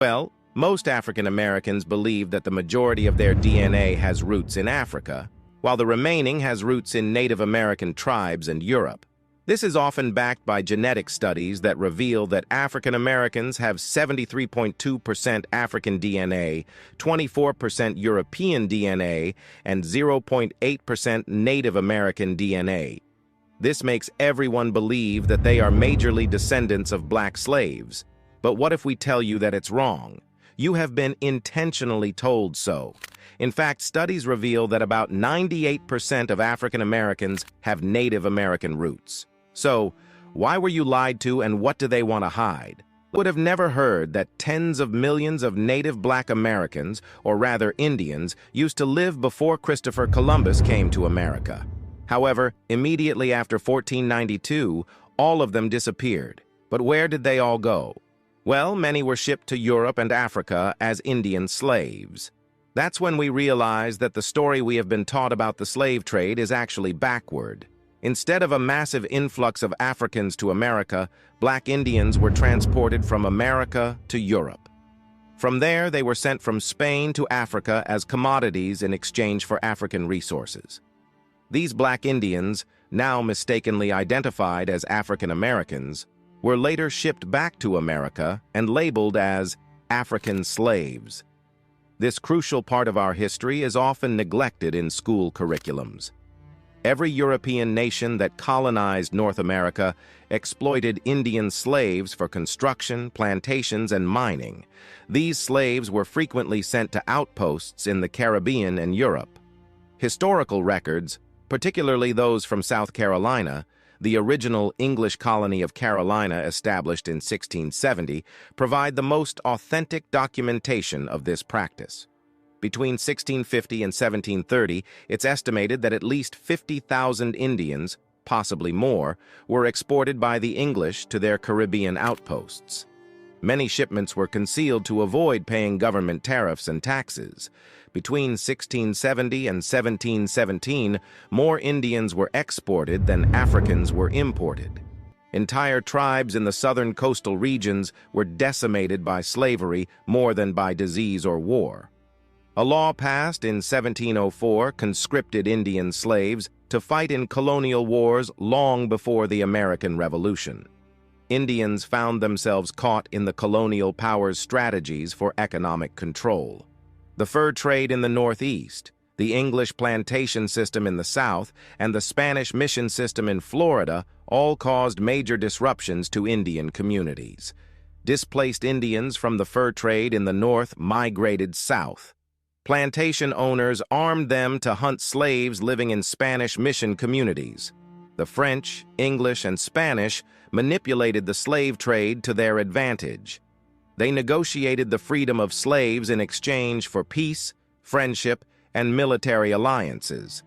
Well, most African Americans believe that the majority of their DNA has roots in Africa, while the remaining has roots in Native American tribes and Europe. This is often backed by genetic studies that reveal that African Americans have 73.2% African DNA, 24% European DNA, and 0.8% Native American DNA. This makes everyone believe that they are majorly descendants of black slaves. But what if we tell you that it's wrong? You have been intentionally told so. In fact, studies reveal that about 98% of African Americans have Native American roots. So, why were you lied to and what do they want to hide? You would have never heard that tens of millions of native black Americans, or rather Indians, used to live before Christopher Columbus came to America. However, immediately after 1492, all of them disappeared. But where did they all go? Well, many were shipped to Europe and Africa as Indian slaves. That's when we realized that the story we have been taught about the slave trade is actually backward. Instead of a massive influx of Africans to America, black Indians were transported from America to Europe. From there, they were sent from Spain to Africa as commodities in exchange for African resources. These black Indians, now mistakenly identified as African Americans, were later shipped back to America and labeled as African slaves. This crucial part of our history is often neglected in school curriculums. Every European nation that colonized North America exploited Indian slaves for construction, plantations, and mining. These slaves were frequently sent to outposts in the Caribbean and Europe. Historical records, particularly those from South Carolina, the original English colony of Carolina established in 1670, provide the most authentic documentation of this practice. Between 1650 and 1730, it's estimated that at least 50,000 Indians, possibly more, were exported by the English to their Caribbean outposts. Many shipments were concealed to avoid paying government tariffs and taxes. Between 1670 and 1717, more Indians were exported than Africans were imported. Entire tribes in the southern coastal regions were decimated by slavery more than by disease or war. A law passed in 1704 conscripted Indian slaves to fight in colonial wars long before the American Revolution. Indians found themselves caught in the colonial powers' strategies for economic control. The fur trade in the Northeast, the English plantation system in the South, and the Spanish mission system in Florida all caused major disruptions to Indian communities. Displaced Indians from the fur trade in the North migrated south. Plantation owners armed them to hunt slaves living in Spanish mission communities. The French, English, and Spanish manipulated the slave trade to their advantage. They negotiated the freedom of slaves in exchange for peace, friendship, and military alliances.